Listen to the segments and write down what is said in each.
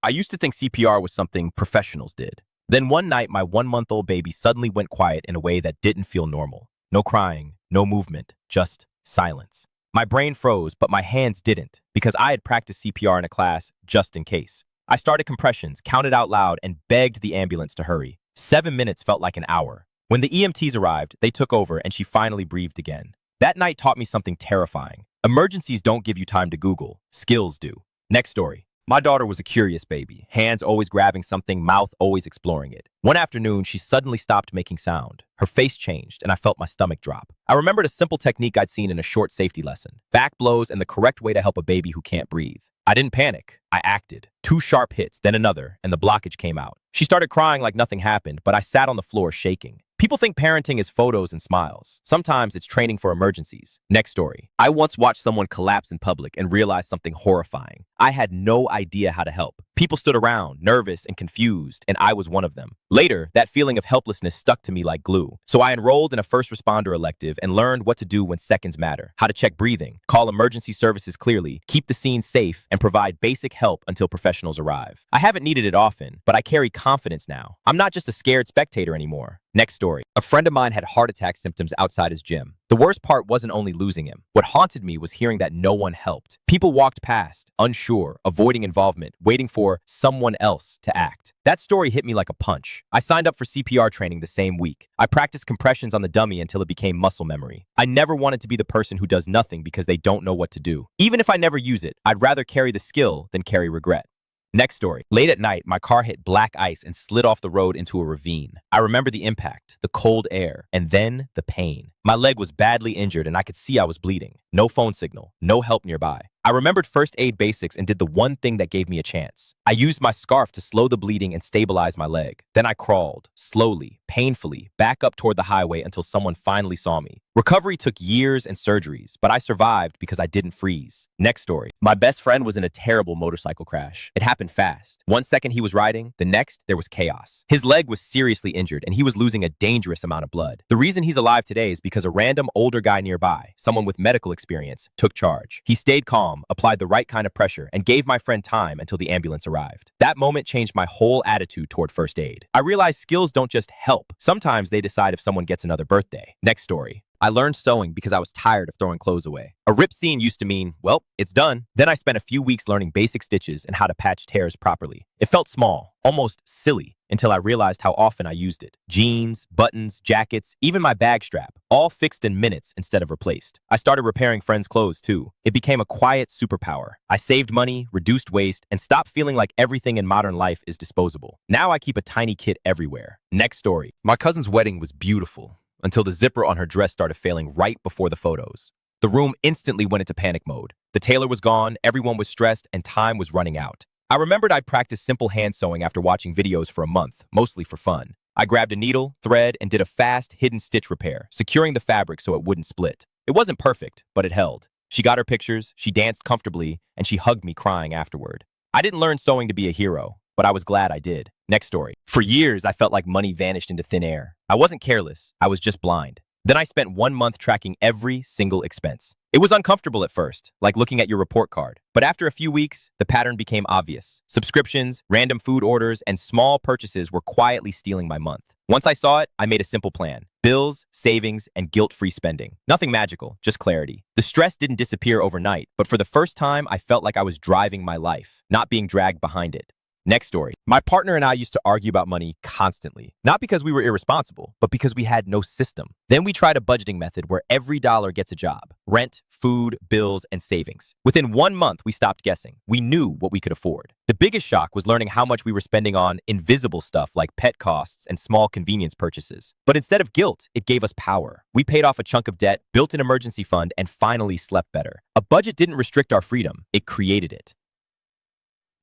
I used to think CPR was something professionals did. Then one night, my 1-month-old baby suddenly went quiet in a way that didn't feel normal. No crying, no movement, just silence. My brain froze, but my hands didn't, because I had practiced CPR in a class just in case. I started compressions, counted out loud, and begged the ambulance to hurry. 7 minutes felt like an hour. When the EMTs arrived, they took over and she finally breathed again. That night taught me something terrifying. Emergencies don't give you time to Google. Skills do. Next story. My daughter was a curious baby, hands always grabbing something, mouth always exploring it. One afternoon, she suddenly stopped making sound. Her face changed, and I felt my stomach drop. I remembered a simple technique I'd seen in a short safety lesson. Back blows and the correct way to help a baby who can't breathe. I didn't panic. I acted. 2 sharp hits, then another, and the blockage came out. She started crying like nothing happened, but I sat on the floor shaking. People think parenting is photos and smiles. Sometimes it's training for emergencies. Next story. I once watched someone collapse in public and realized something horrifying. I had no idea how to help. People stood around, nervous and confused, and I was one of them. Later, that feeling of helplessness stuck to me like glue. So I enrolled in a first responder elective and learned what to do when seconds matter. How to check breathing, call emergency services clearly, keep the scene safe, and provide basic help until professionals arrive. I haven't needed it often, but I carry confidence now. I'm not just a scared spectator anymore. Next story. A friend of mine had heart attack symptoms outside his gym. The worst part wasn't only losing him. What haunted me was hearing that no one helped. People walked past, unsure, avoiding involvement, waiting for someone else to act. That story hit me like a punch. I signed up for CPR training the same week. I practiced compressions on the dummy until it became muscle memory. I never wanted to be the person who does nothing because they don't know what to do. Even if I never use it, I'd rather carry the skill than carry regret. Next story. Late at night, my car hit black ice and slid off the road into a ravine. I remember the impact, the cold air, and then the pain. My leg was badly injured and I could see I was bleeding. No phone signal, no help nearby. I remembered first aid basics and did the one thing that gave me a chance. I used my scarf to slow the bleeding and stabilize my leg. Then I crawled, slowly, painfully, back up toward the highway until someone finally saw me. Recovery took years and surgeries, but I survived because I didn't freeze. Next story. My best friend was in a terrible motorcycle crash. It happened fast. 1 second he was riding, the next there was chaos. His leg was seriously injured and he was losing a dangerous amount of blood. The reason he's alive today is because a random older guy nearby, someone with medical experience, took charge. He stayed calm, applied the right kind of pressure, and gave my friend time until the ambulance arrived. That moment changed my whole attitude toward first aid. I realized skills don't just help. Sometimes they decide if someone gets another birthday. Next story. I learned sewing because I was tired of throwing clothes away. A rip seam used to mean, well, it's done. Then I spent a few weeks learning basic stitches and how to patch tears properly. It felt small, almost silly, until I realized how often I used it. Jeans, buttons, jackets, even my bag strap, all fixed in minutes instead of replaced. I started repairing friends' clothes too. It became a quiet superpower. I saved money, reduced waste, and stopped feeling like everything in modern life is disposable. Now I keep a tiny kit everywhere. Next story. My cousin's wedding was beautiful, until the zipper on her dress started failing right before the photos. The room instantly went into panic mode. The tailor was gone, everyone was stressed, and time was running out. I remembered I'd practiced simple hand sewing after watching videos for a month, mostly for fun. I grabbed a needle, thread, and did a fast, hidden stitch repair, securing the fabric so it wouldn't split. It wasn't perfect, but it held. She got her pictures, she danced comfortably, and she hugged me crying afterward. I didn't learn sewing to be a hero, but I was glad I did. Next story. For years, I felt like money vanished into thin air. I wasn't careless, I was just blind. Then I spent 1 month tracking every single expense. It was uncomfortable at first, like looking at your report card. But after a few weeks, the pattern became obvious. Subscriptions, random food orders, and small purchases were quietly stealing my month. Once I saw it, I made a simple plan. Bills, savings, and guilt-free spending. Nothing magical, just clarity. The stress didn't disappear overnight, but for the first time, I felt like I was driving my life, not being dragged behind it. Next story. My partner and I used to argue about money constantly, not because we were irresponsible, but because we had no system. Then we tried a budgeting method where every dollar gets a job: rent, food, bills, and savings. Within 1 month, we stopped guessing. We knew what we could afford. The biggest shock was learning how much we were spending on invisible stuff like pet costs and small convenience purchases. But instead of guilt, it gave us power. We paid off a chunk of debt, built an emergency fund, and finally slept better. A budget didn't restrict our freedom, it created it.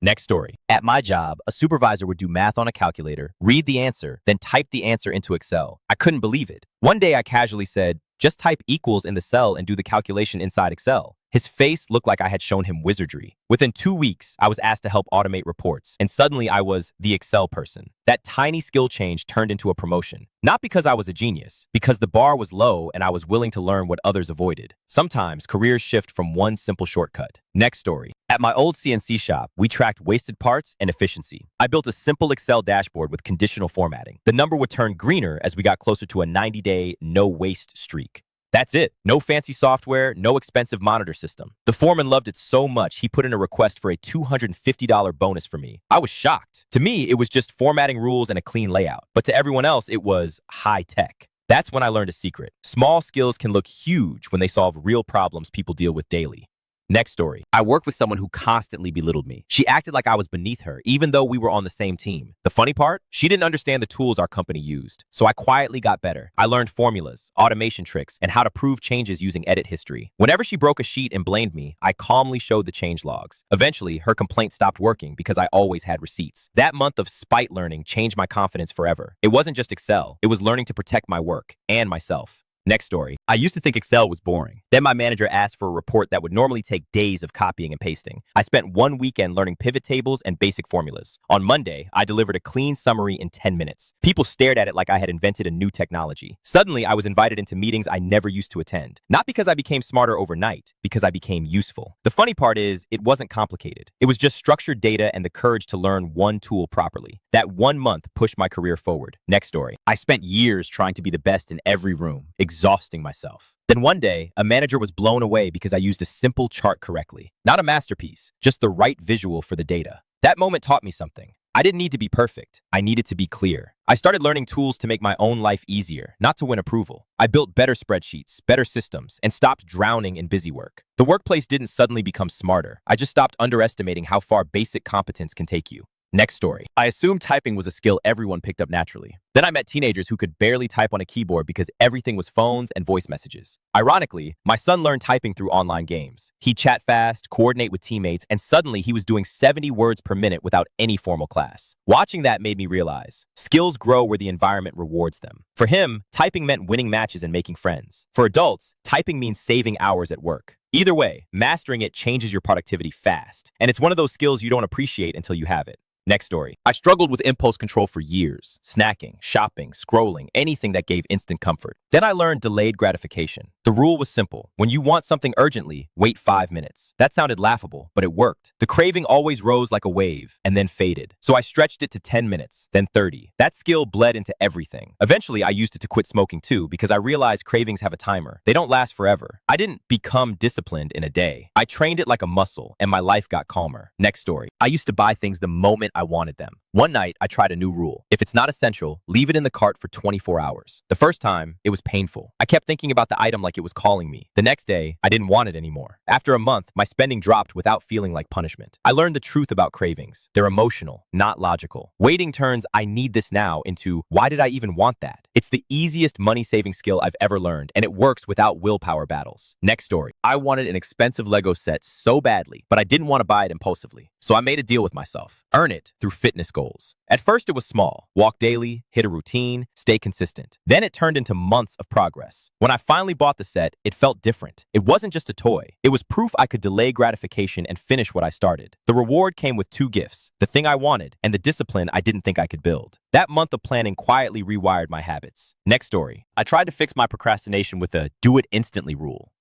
Next story. At my job, a supervisor would do math on a calculator, read the answer, then type the answer into Excel. I couldn't believe it. One day I casually said, just type equals in the cell and do the calculation inside Excel. His face looked like I had shown him wizardry. Within 2 weeks, I was asked to help automate reports, and suddenly I was the Excel person. That tiny skill change turned into a promotion. Not because I was a genius, because the bar was low and I was willing to learn what others avoided. Sometimes careers shift from one simple shortcut. Next story. At my old CNC shop, we tracked wasted parts and efficiency. I built a simple Excel dashboard with conditional formatting. The number would turn greener as we got closer to a 90-day no-waste streak. That's it. No fancy software, no expensive monitor system. The foreman loved it so much, he put in a request for a $250 bonus for me. I was shocked. To me, it was just formatting rules and a clean layout. But to everyone else, it was high tech. That's when I learned a secret. Small skills can look huge when they solve real problems people deal with daily. Next story. I worked with someone who constantly belittled me. She acted like I was beneath her, even though we were on the same team. The funny part? She didn't understand the tools our company used. So I quietly got better. I learned formulas, automation tricks, and how to prove changes using edit history. Whenever she broke a sheet and blamed me, I calmly showed the change logs. Eventually, her complaint stopped working because I always had receipts. That month of spite learning changed my confidence forever. It wasn't just Excel. It was learning to protect my work and myself. Next story. I used to think Excel was boring. Then my manager asked for a report that would normally take days of copying and pasting. I spent one weekend learning pivot tables and basic formulas. On Monday, I delivered a clean summary in 10 minutes. People stared at it like I had invented a new technology. Suddenly, I was invited into meetings I never used to attend. Not because I became smarter overnight, because I became useful. The funny part is, it wasn't complicated. It was just structured data and the courage to learn one tool properly. That 1 month pushed my career forward. Next story. I spent years trying to be the best in every room, exhausting myself. Then one day, a manager was blown away because I used a simple chart correctly. Not a masterpiece, just the right visual for the data. That moment taught me something. I didn't need to be perfect. I needed to be clear. I started learning tools to make my own life easier, not to win approval. I built better spreadsheets, better systems, and stopped drowning in busy work. The workplace didn't suddenly become smarter. I just stopped underestimating how far basic competence can take you. Next story. I assumed typing was a skill everyone picked up naturally. Then I met teenagers who could barely type on a keyboard because everything was phones and voice messages. Ironically, my son learned typing through online games. He'd chat fast, coordinate with teammates, and suddenly he was doing 70 words per minute without any formal class. Watching that made me realize, skills grow where the environment rewards them. For him, typing meant winning matches and making friends. For adults, typing means saving hours at work. Either way, mastering it changes your productivity fast. And it's one of those skills you don't appreciate until you have it. Next story. I struggled with impulse control for years. Snacking, shopping, scrolling, anything that gave instant comfort. Then I learned delayed gratification. The rule was simple. When you want something urgently, wait 5 minutes. That sounded laughable, but it worked. The craving always rose like a wave and then faded. So I stretched it to 10 minutes, then 30. That skill bled into everything. Eventually, I used it to quit smoking too because I realized cravings have a timer. They don't last forever. I didn't become disciplined in a day. I trained it like a muscle and my life got calmer. Next story. I used to buy things the moment I wanted them. One night, I tried a new rule. If it's not essential, leave it in the cart for 24 hours. The first time, it was painful. I kept thinking about the item like it was calling me. The next day, I didn't want it anymore. After a month, my spending dropped without feeling like punishment. I learned the truth about cravings. They're emotional, not logical. Waiting turns "I need this now" into "why did I even want that?" It's the easiest money-saving skill I've ever learned, and it works without willpower battles. Next story. I wanted an expensive Lego set so badly, but I didn't want to buy it impulsively. So I made a deal with myself. Earn it through fitness goals. At first, it was small. Walk daily, hit a routine, stay consistent. Then it turned into months of progress. When I finally bought the set, it felt different. It wasn't just a toy. It was proof I could delay gratification and finish what I started. The reward came with 2 gifts, the thing I wanted and the discipline I didn't think I could build. That month of planning quietly rewired my habits. Next story. I tried to fix my procrastination with a do it instantly rule.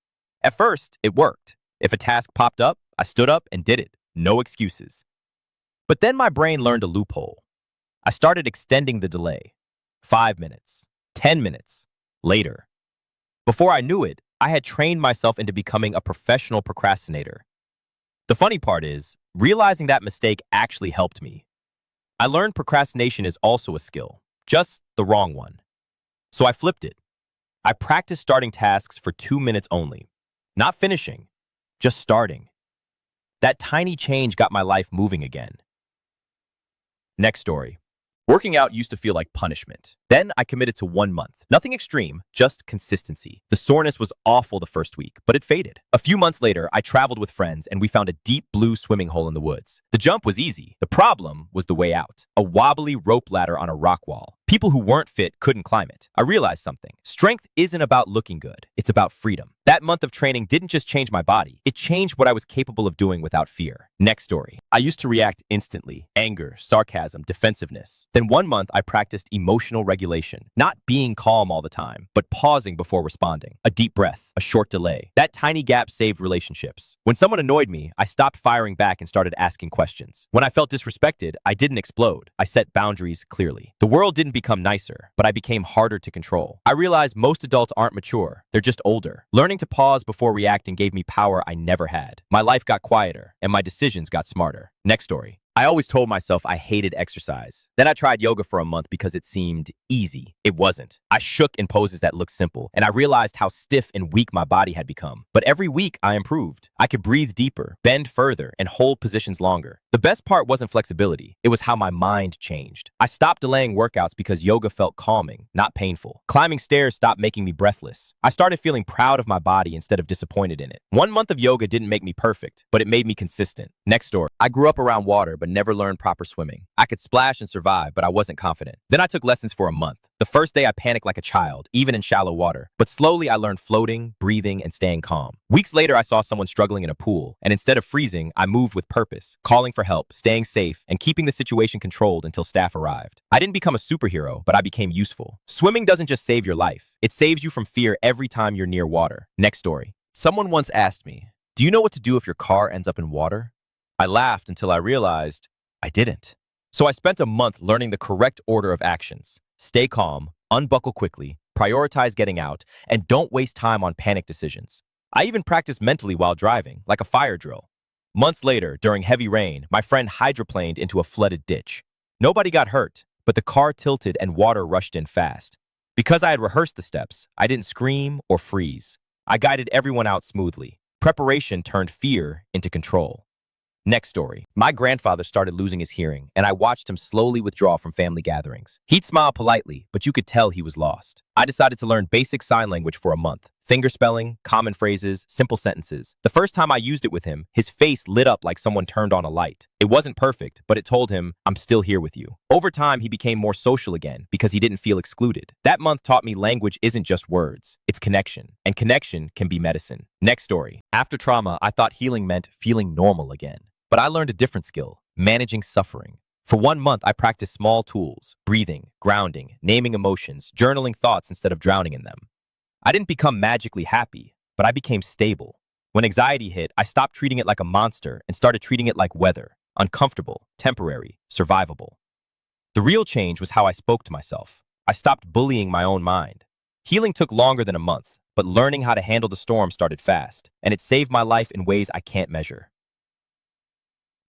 At first, it worked. If a task popped up, I stood up and did it. No excuses. But then my brain learned a loophole. I started extending the delay. 5 minutes, 10 minutes, later. Before I knew it, I had trained myself into becoming a professional procrastinator. The funny part is, realizing that mistake actually helped me. I learned procrastination is also a skill, just the wrong one. So I flipped it. I practiced starting tasks for 2 minutes only. Not finishing, just starting. That tiny change got my life moving again. Next story. Working out used to feel like punishment. Then I committed to 1 month. Nothing extreme, just consistency. The soreness was awful the first week, but it faded. A few months later, I traveled with friends and we found a deep blue swimming hole in the woods. The jump was easy. The problem was the way out. A wobbly rope ladder on a rock wall. People who weren't fit couldn't climb it. I realized something. Strength isn't about looking good. It's about freedom. That month of training didn't just change my body, it changed what I was capable of doing without fear. Next story. I used to react instantly. Anger, sarcasm, defensiveness. Then one month I practiced emotional regulation. Not being calm all the time, but pausing before responding. A deep breath, a short delay. That tiny gap saved relationships. When someone annoyed me, I stopped firing back and started asking questions. When I felt disrespected, I didn't explode. I set boundaries clearly. The world didn't become nicer, but I became harder to control. I realized most adults aren't mature, they're just older. Learning to pause before reacting gave me power I never had. My life got quieter, and my decisions got smarter. Next story. I always told myself I hated exercise. Then I tried yoga for a month because it seemed easy. It wasn't. I shook in poses that looked simple, and I realized how stiff and weak my body had become. But every week, I improved. I could breathe deeper, bend further, and hold positions longer. The best part wasn't flexibility. It was how my mind changed. I stopped delaying workouts because yoga felt calming, not painful. Climbing stairs stopped making me breathless. I started feeling proud of my body instead of disappointed in it. 1 month of yoga didn't make me perfect, but it made me consistent. Next story. I grew up around water, but never learned proper swimming. I could splash and survive, but I wasn't confident. Then I took lessons for a month. The first day I panicked like a child, even in shallow water. But slowly I learned floating, breathing, and staying calm. Weeks later, I saw someone struggling in a pool, and instead of freezing, I moved with purpose, calling for help, staying safe, and keeping the situation controlled until staff arrived. I didn't become a superhero, but I became useful. Swimming doesn't just save your life. It saves you from fear every time you're near water. Next story. Someone once asked me, "Do you know what to do if your car ends up in water?" I laughed until I realized I didn't. So I spent a month learning the correct order of actions. Stay calm, unbuckle quickly, prioritize getting out, and don't waste time on panic decisions. I even practiced mentally while driving, like a fire drill. Months later, during heavy rain, my friend hydroplaned into a flooded ditch. Nobody got hurt, but the car tilted and water rushed in fast. Because I had rehearsed the steps, I didn't scream or freeze. I guided everyone out smoothly. Preparation turned fear into control. Next story. My grandfather started losing his hearing, and I watched him slowly withdraw from family gatherings. He'd smile politely, but you could tell he was lost. I decided to learn basic sign language for a month. Finger spelling, common phrases, simple sentences. The first time I used it with him, his face lit up like someone turned on a light. It wasn't perfect, but it told him, "I'm still here with you." Over time, he became more social again because he didn't feel excluded. That month taught me language isn't just words, it's connection, and connection can be medicine. Next story. After trauma, I thought healing meant feeling normal again. But I learned a different skill, managing suffering. For 1 month, I practiced small tools, breathing, grounding, naming emotions, journaling thoughts instead of drowning in them. I didn't become magically happy, but I became stable. When anxiety hit, I stopped treating it like a monster and started treating it like weather, uncomfortable, temporary, survivable. The real change was how I spoke to myself. I stopped bullying my own mind. Healing took longer than a month, but learning how to handle the storm started fast, and it saved my life in ways I can't measure.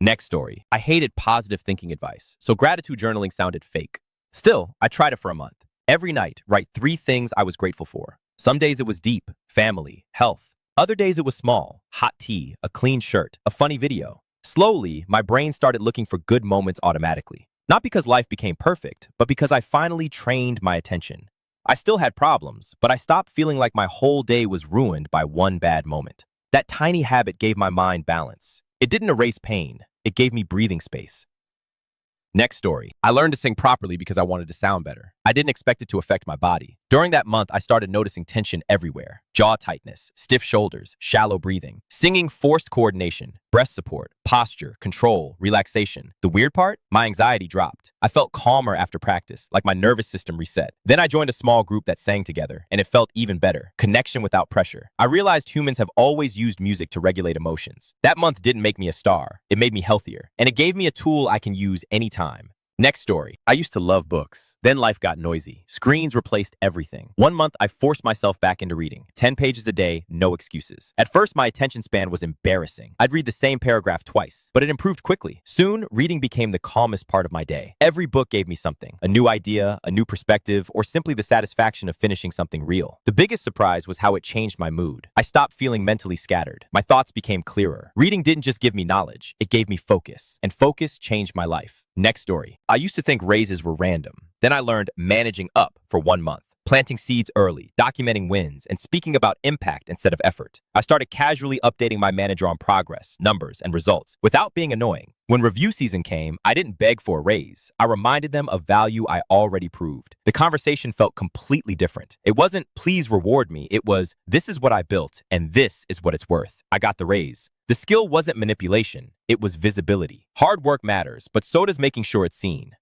Next story. I hated positive thinking advice, so gratitude journaling sounded fake. Still, I tried it for a month. Every night, write 3 things I was grateful for. Some days it was deep, family, health. Other days it was small, hot tea, a clean shirt, a funny video. Slowly, my brain started looking for good moments automatically. Not because life became perfect, but because I finally trained my attention. I still had problems, but I stopped feeling like my whole day was ruined by one bad moment. That tiny habit gave my mind balance. It didn't erase pain. It gave me breathing space. Next story. I learned to sing properly because I wanted to sound better. I didn't expect it to affect my body. During that month, I started noticing tension everywhere. Jaw tightness, stiff shoulders, shallow breathing. Singing forced coordination, breath support, posture, control, relaxation. The weird part? My anxiety dropped. I felt calmer after practice, like my nervous system reset. Then I joined a small group that sang together, and it felt even better. Connection without pressure. I realized humans have always used music to regulate emotions. That month didn't make me a star. It made me healthier, and it gave me a tool I can use anytime. Next story. I used to love books. Then life got noisy. Screens replaced everything. 1 month, I forced myself back into reading. 10 pages a day, no excuses. At first, my attention span was embarrassing. I'd read the same paragraph twice, but it improved quickly. Soon, reading became the calmest part of my day. Every book gave me something, a new idea, a new perspective, or simply the satisfaction of finishing something real. The biggest surprise was how it changed my mood. I stopped feeling mentally scattered. My thoughts became clearer. Reading didn't just give me knowledge, it gave me focus, and focus changed my life. Next story. I used to think raises were random. Then I learned managing up for 1 month. planting seeds early, documenting wins, and speaking about impact instead of effort. I started casually updating my manager on progress, numbers, and results without being annoying. When review season came, I didn't beg for a raise. I reminded them of value I already proved. The conversation felt completely different. It wasn't, please reward me. It was, this is what I built, and this is what it's worth. I got the raise. The skill wasn't manipulation. It was visibility. Hard work matters, but so does making sure it's seen.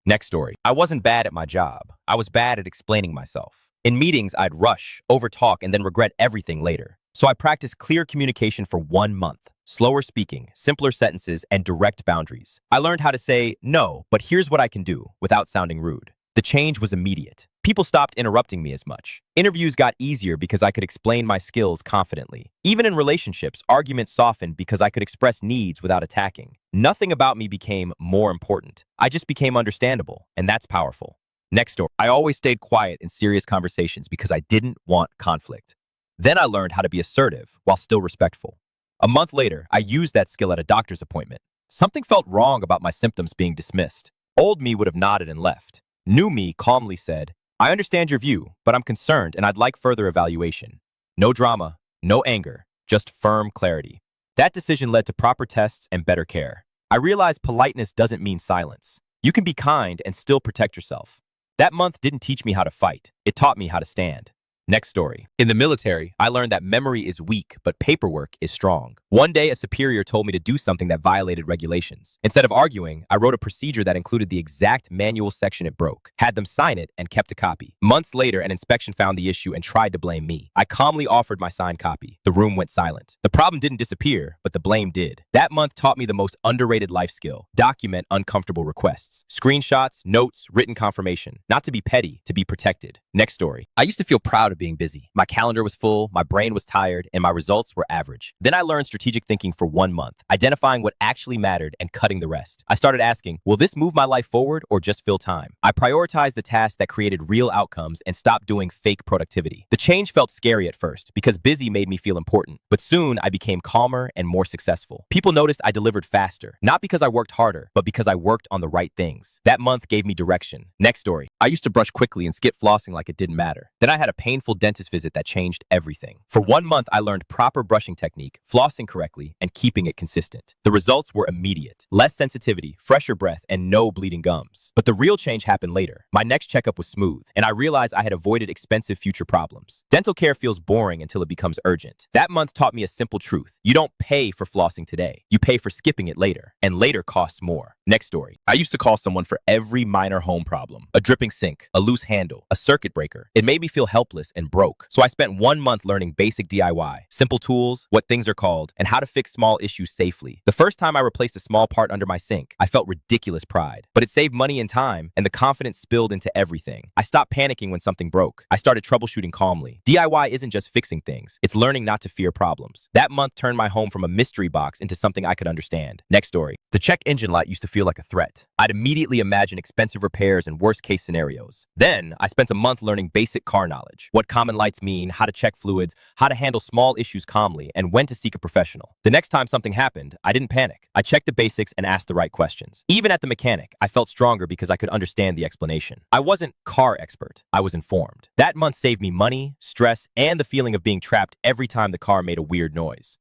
Next story. I wasn't bad at my job. I was bad at explaining myself. In meetings, I'd rush, overtalk, and then regret everything later. So I practiced clear communication for 1 month. Slower speaking, simpler sentences, and direct boundaries. I learned how to say, no, but here's what I can do, without sounding rude. The change was immediate. People stopped interrupting me as much. Interviews got easier because I could explain my skills confidently. Even in relationships, arguments softened because I could express needs without attacking. Nothing about me became more important. I just became understandable, and that's powerful. Next story. I always stayed quiet in serious conversations because I didn't want conflict. Then I learned how to be assertive while still respectful. A month later, I used that skill at a doctor's appointment. Something felt wrong about my symptoms being dismissed. Old me would have nodded and left. New me calmly said, I understand your view, but I'm concerned and I'd like further evaluation. No drama, no anger, just firm clarity. That decision led to proper tests and better care. I realized politeness doesn't mean silence. You can be kind and still protect yourself. That month didn't teach me how to fight. It taught me how to stand. Next story. In the military, I learned that memory is weak, but paperwork is strong. One day, a superior told me to do something that violated regulations. Instead of arguing, I wrote a procedure that included the exact manual section it broke, had them sign it, and kept a copy. Months later, an inspection found the issue and tried to blame me. I calmly offered my signed copy. The room went silent. The problem didn't disappear, but the blame did. That month taught me the most underrated life skill. Document uncomfortable requests. Screenshots, notes, written confirmation. Not to be petty, to be protected. Next story. I used to feel proud of being busy. My calendar was full, my brain was tired, and my results were average. Then I learned strategic thinking for 1 month, identifying what actually mattered and cutting the rest. I started asking, will this move my life forward or just fill time? I prioritized the tasks that created real outcomes and stopped doing fake productivity. The change felt scary at first because busy made me feel important, but soon I became calmer and more successful. People noticed I delivered faster, not because I worked harder, but because I worked on the right things. That month gave me direction. Next story. I used to brush quickly and skip flossing like it didn't matter. Then I had a painful dentist visit that changed everything. For 1 month, I learned proper brushing technique, flossing correctly, and keeping it consistent. The results were immediate. Less sensitivity, fresher breath, and no bleeding gums. But the real change happened later. My next checkup was smooth, and I realized I had avoided expensive future problems. Dental care feels boring until it becomes urgent. That month taught me a simple truth. You don't pay for flossing today. You pay for skipping it later, and later costs more. Next story. I used to call someone for every minor home problem. A dripping sink, a loose handle, a circuit breaker. It made me feel helpless and broke. So I spent 1 month learning basic DIY, simple tools, what things are called, and how to fix small issues safely. The first time I replaced a small part under my sink, I felt ridiculous pride. But it saved money and time, and the confidence spilled into everything. I stopped panicking when something broke. I started troubleshooting calmly. DIY isn't just fixing things. It's learning not to fear problems. That month turned my home from a mystery box into something I could understand. Next story. The check engine light used to feel like a threat. I'd immediately imagine expensive repairs and worst-case scenarios. Then, I spent a month learning basic car knowledge, what common lights mean, how to check fluids, how to handle small issues calmly, and when to seek a professional. The next time something happened, I didn't panic. I checked the basics and asked the right questions. Even at the mechanic, I felt stronger because I could understand the explanation. I wasn't car expert. I was informed. That month saved me money, stress, and the feeling of being trapped every time the car made a weird noise.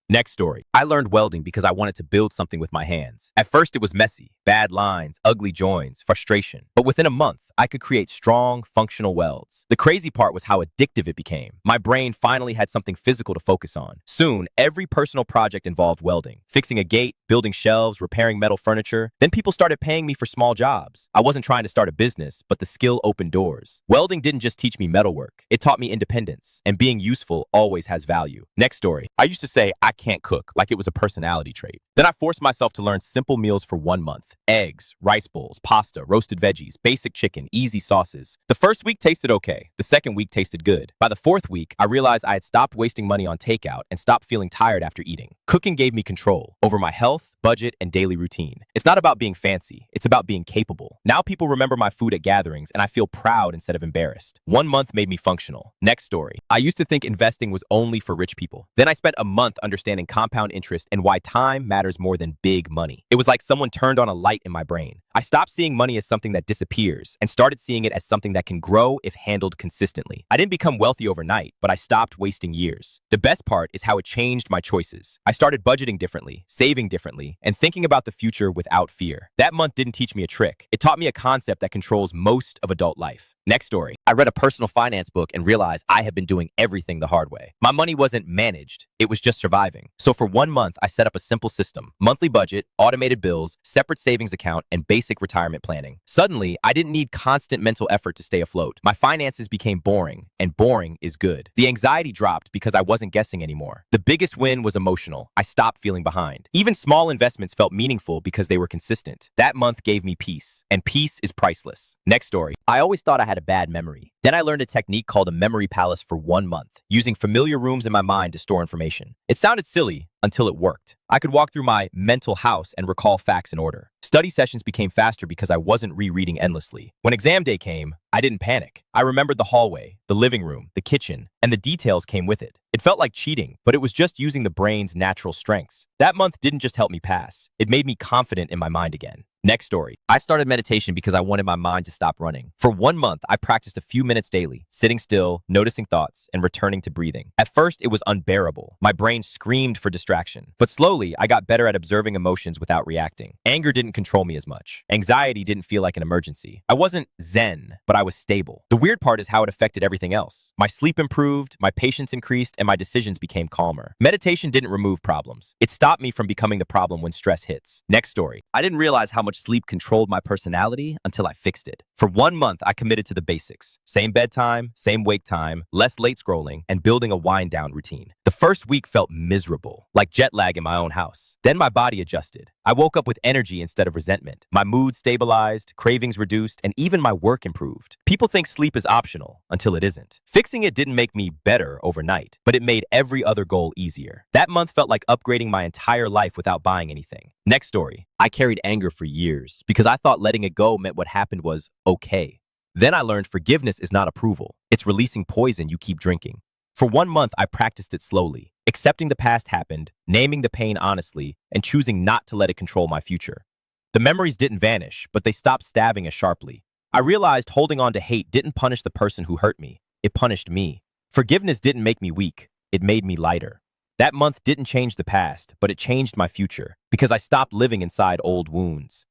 Next story. I learned welding because I wanted to build something with my hands. At first, it was messy, bad lines, ugly joins, frustration. But within a month, I could create strong, functional welds. The crazy part was how addictive it became. My brain finally had something physical to focus on. Soon, every personal project involved welding. Fixing a gate, building shelves, repairing metal furniture. Then people started paying me for small jobs. I wasn't trying to start a business, but the skill opened doors. Welding didn't just teach me metalwork. It taught me independence. And being useful always has value. Next story. I used to say, I can't cook, like it was a personality trait. Then I forced myself to learn simple meals for 1 month. Eggs, rice bowls, pasta, roasted veggies, basic chicken, easy sauces. The first week tasted okay. The second week tasted good. By the 4th week, I realized I had stopped wasting money on takeout and stopped feeling tired after eating. Cooking gave me control over my health, budget, and daily routine. It's not about being fancy. It's about being capable. Now people remember my food at gatherings, and I feel proud instead of embarrassed. 1 month made me functional. Next story. I used to think investing was only for rich people. Then I spent a month understanding compound interest and why time matters matters more than big money. It was like someone turned on a light in my brain. I stopped seeing money as something that disappears and started seeing it as something that can grow if handled consistently. I didn't become wealthy overnight, but I stopped wasting years. The best part is how it changed my choices. I started budgeting differently, saving differently, and thinking about the future without fear. That month didn't teach me a trick. It taught me a concept that controls most of adult life. Next story. I read a personal finance book and realized I had been doing everything the hard way. My money wasn't managed, it was just surviving. So for 1 month, I set up a simple system: monthly budget, automated bills, separate savings account, and basic retirement planning. Suddenly, I didn't need constant mental effort to stay afloat. My finances became boring, and boring is good. The anxiety dropped because I wasn't guessing anymore. The biggest win was emotional. I stopped feeling behind. Even small investments felt meaningful because they were consistent. That month gave me peace, and peace is priceless. Next story. I always thought I had a bad memory. Then I learned a technique called a memory palace for 1 month, using familiar rooms in my mind to store information. It sounded silly until it worked. I could walk through my mental house and recall facts in order. Study sessions became faster because I wasn't rereading endlessly. When exam day came, I didn't panic. I remembered the hallway, the living room, the kitchen, and the details came with it. It felt like cheating, but it was just using the brain's natural strengths. That month didn't just help me pass, it made me confident in my mind again. Next story. I started meditation because I wanted my mind to stop running. For 1 month, I practiced a few minutes daily, sitting still, noticing thoughts, and returning to breathing. At first, it was unbearable. My brain screamed for distraction. But slowly, I got better at observing emotions without reacting. Anger didn't control me as much. Anxiety didn't feel like an emergency. I wasn't zen, but I was stable. The weird part is how it affected everything else. My sleep improved, my patience increased, and my decisions became calmer. Meditation didn't remove problems. It stopped me from becoming the problem when stress hits. Next story. I didn't realize how much sleep controlled my personality until I fixed it. For 1 month, I committed to the basics: same bedtime, same wake time, less late scrolling, and building a wind down routine. The first week felt miserable, like jet lag in my own house. Then my body adjusted. I woke up with energy instead of resentment. My mood stabilized, cravings reduced, and even my work improved. People think sleep is optional until it isn't. Fixing it didn't make me better overnight, but it made every other goal easier. That month felt like upgrading my entire life without buying anything. Next story. I carried anger for years because I thought letting it go meant what happened was okay. Then I learned forgiveness is not approval. It's releasing poison you keep drinking. For 1 month, I practiced it slowly, accepting the past happened, naming the pain honestly, and choosing not to let it control my future. The memories didn't vanish, but they stopped stabbing as sharply. I realized holding on to hate didn't punish the person who hurt me. It punished me. Forgiveness didn't make me weak. It made me lighter. That month didn't change the past, but it changed my future because I stopped living inside old wounds.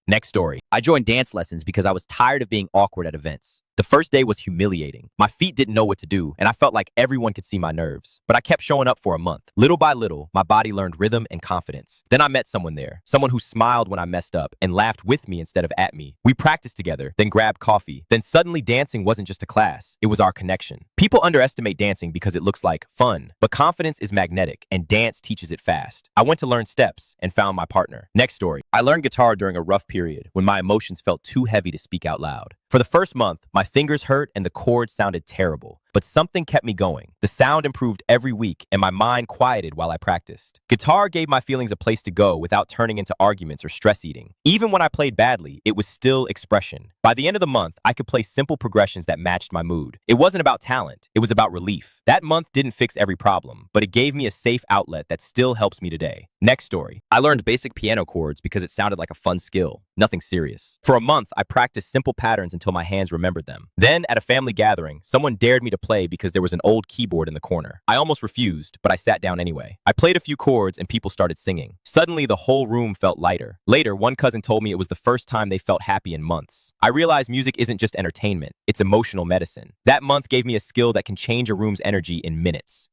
Next story. I joined dance lessons because I was tired of being awkward at events. The first day was humiliating. My feet didn't know what to do, and I felt like everyone could see my nerves. But I kept showing up for a month. Little by little, my body learned rhythm and confidence. Then I met someone there, someone who smiled when I messed up and laughed with me instead of at me. We practiced together, then grabbed coffee. Then suddenly dancing wasn't just a class, it was our connection. People underestimate dancing because it looks like fun, but confidence is magnetic, and dance teaches it fast. I went to learn steps and found my partner. Next story. I learned guitar during a rough period when my emotions felt too heavy to speak out loud. For the first month, my fingers hurt and the chords sounded terrible. But something kept me going. The sound improved every week and my mind quieted while I practiced. Guitar gave my feelings a place to go without turning into arguments or stress eating. Even when I played badly, it was still expression. By the end of the month, I could play simple progressions that matched my mood. It wasn't about talent, it was about relief. That month didn't fix every problem, but it gave me a safe outlet that still helps me today. Next story. I learned basic piano chords because it sounded like a fun skill, nothing serious. For a month, I practiced simple patterns until my hands remembered them. Then, at a family gathering, someone dared me to play because there was an old keyboard in the corner. I almost refused, but I sat down anyway. I played a few chords and people started singing. Suddenly, the whole room felt lighter. Later, one cousin told me it was the first time they felt happy in months. I realized music isn't just entertainment, it's emotional medicine. That month gave me a skill that can change a room's energy in minutes.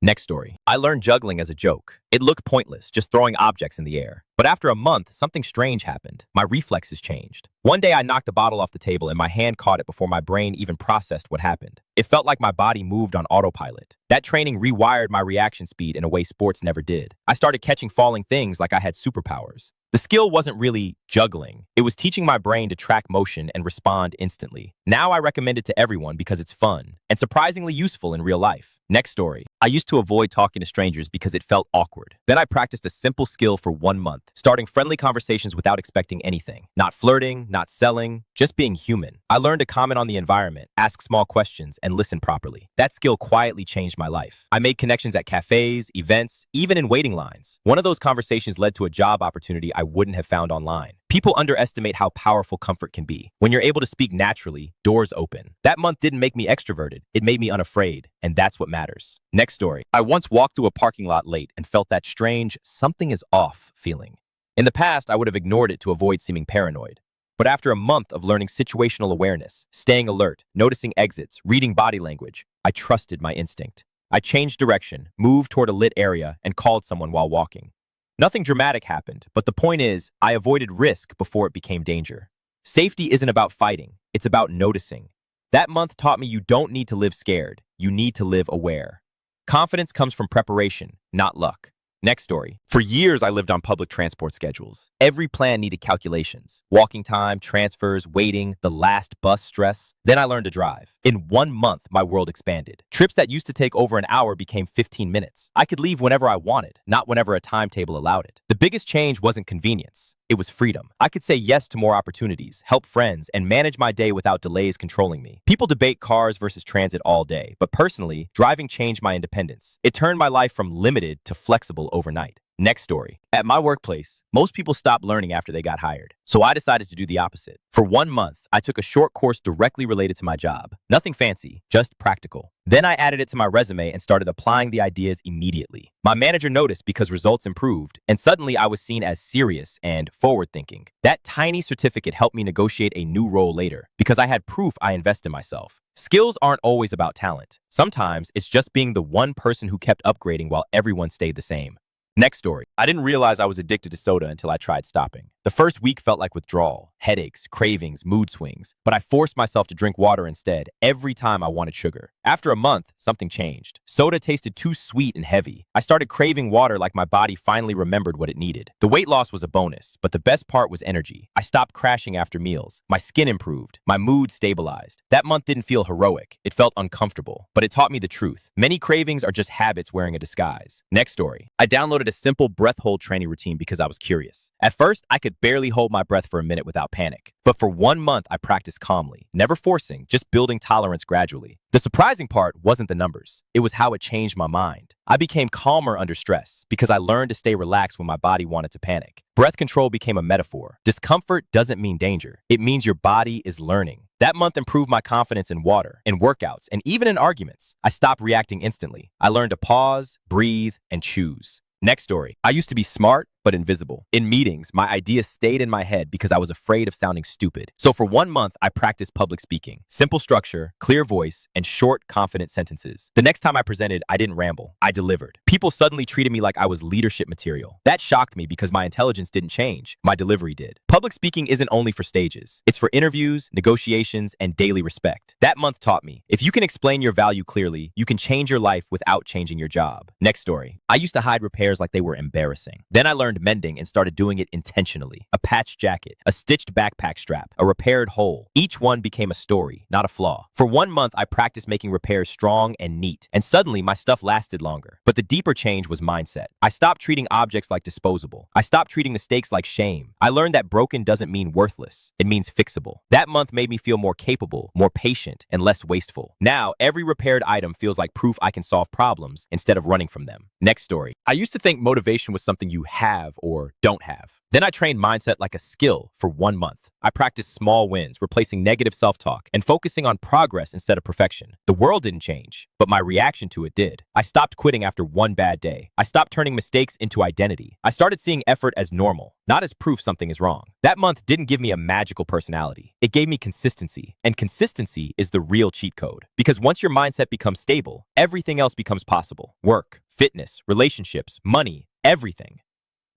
Next story. I learned juggling as a joke. It looked pointless, just throwing objects in the air. But after a month, something strange happened. My reflexes changed. One day I knocked a bottle off the table and my hand caught it before my brain even processed what happened. It felt like my body moved on autopilot. That training rewired my reaction speed in a way sports never did. I started catching falling things like I had superpowers. The skill wasn't really juggling. It was teaching my brain to track motion and respond instantly. Now I recommend it to everyone because it's fun and surprisingly useful in real life. Next story. I used to avoid talking to strangers because it felt awkward. awkward. Then I practiced a simple skill for 1 month, starting friendly conversations without expecting anything. Not flirting, not selling, just being human. I learned to comment on the environment, ask small questions, and listen properly. That skill quietly changed my life. I made connections at cafes, events, even in waiting lines. One of those conversations led to a job opportunity I wouldn't have found online. People underestimate how powerful comfort can be. When you're able to speak naturally, doors open. That month didn't make me extroverted. It made me unafraid, and that's what matters. Next story. I once walked through a parking lot late and felt that strange, something is off feeling. In the past, I would have ignored it to avoid seeming paranoid. But after a month of learning situational awareness, staying alert, noticing exits, reading body language, I trusted my instinct. I changed direction, moved toward a lit area, and called someone while walking. Nothing dramatic happened, but the point is, I avoided risk before it became danger. Safety isn't about fighting, it's about noticing. That month taught me you don't need to live scared, you need to live aware. Confidence comes from preparation, not luck. Next story. For years, I lived on public transport schedules. Every plan needed calculations. Walking time, transfers, waiting, the last bus stress. Then I learned to drive. In 1 month, my world expanded. Trips that used to take over an hour became 15 minutes. I could leave whenever I wanted, not whenever a timetable allowed it. The biggest change wasn't convenience. It was freedom. I could say yes to more opportunities, help friends, and manage my day without delays controlling me. People debate cars versus transit all day, but personally, driving changed my independence. It turned my life from limited to flexible overnight. Next story. At my workplace, most people stopped learning after they got hired. So I decided to do the opposite. For 1 month, I took a short course directly related to my job. Nothing fancy, just practical. Then I added it to my resume and started applying the ideas immediately. My manager noticed because results improved, and suddenly I was seen as serious and forward-thinking. That tiny certificate helped me negotiate a new role later because I had proof I invest in myself. Skills aren't always about talent. Sometimes it's just being the one person who kept upgrading while everyone stayed the same. Next story. I didn't realize I was addicted to soda until I tried stopping. The first week felt like withdrawal, headaches, cravings, mood swings, but I forced myself to drink water instead every time I wanted sugar. After a month, something changed. Soda tasted too sweet and heavy. I started craving water like my body finally remembered what it needed. The weight loss was a bonus, but the best part was energy. I stopped crashing after meals. My skin improved. My mood stabilized. That month didn't feel heroic. It felt uncomfortable, but it taught me the truth. Many cravings are just habits wearing a disguise. Next story. I downloaded a simple breath hold training routine because I was curious. At first, I could barely hold my breath for a minute without panic. But for 1 month, I practiced calmly, never forcing, just building tolerance gradually. The surprising part wasn't the numbers. It was how it changed my mind. I became calmer under stress because I learned to stay relaxed when my body wanted to panic. Breath control became a metaphor. Discomfort doesn't mean danger. It means your body is learning. That month improved my confidence in water, in workouts, and even in arguments. I stopped reacting instantly. I learned to pause, breathe, and choose. Next story. I used to be smart, but invisible. In meetings, my ideas stayed in my head because I was afraid of sounding stupid. So for 1 month, I practiced public speaking. Simple structure, clear voice, and short, confident sentences. The next time I presented, I didn't ramble. I delivered. People suddenly treated me like I was leadership material. That shocked me because my intelligence didn't change. My delivery did. Public speaking isn't only for stages. It's for interviews, negotiations, and daily respect. That month taught me, if you can explain your value clearly, you can change your life without changing your job. Next story. I used to hide repairs like they were embarrassing. Then I learned mending and started doing it intentionally. A patched jacket, a stitched backpack strap, a repaired hole. Each one became a story, not a flaw. For 1 month, I practiced making repairs strong and neat, and suddenly my stuff lasted longer. But the deeper change was mindset. I stopped treating objects like disposable. I stopped treating mistakes like shame. I learned that broken doesn't mean worthless. It means fixable. That month made me feel more capable, more patient, and less wasteful. Now, every repaired item feels like proof I can solve problems instead of running from them. Next story. I used to think motivation was something you have or don't have. Then I trained mindset like a skill for 1 month. I practiced small wins, replacing negative self-talk and focusing on progress instead of perfection. The world didn't change, but my reaction to it did. I stopped quitting after one bad day. I stopped turning mistakes into identity. I started seeing effort as normal, not as proof something is wrong. That month didn't give me a magical personality. It gave me consistency, and consistency is the real cheat code. Because once your mindset becomes stable, everything else becomes possible. Work, fitness, relationships, money, everything.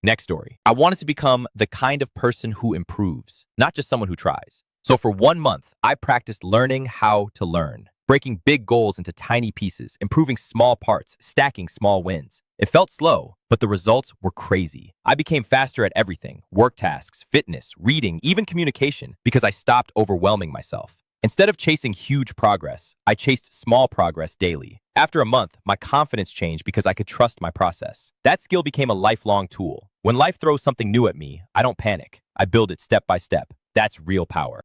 Next story. I wanted to become the kind of person who improves, not just someone who tries. So for 1 month, I practiced learning how to learn, breaking big goals into tiny pieces, improving small parts, stacking small wins. It felt slow, but the results were crazy. I became faster at everything, work tasks, fitness, reading, even communication, because I stopped overwhelming myself. Instead of chasing huge progress, I chased small progress daily. After a month, my confidence changed because I could trust my process. That skill became a lifelong tool. When life throws something new at me, I don't panic. I build it step by step. That's real power.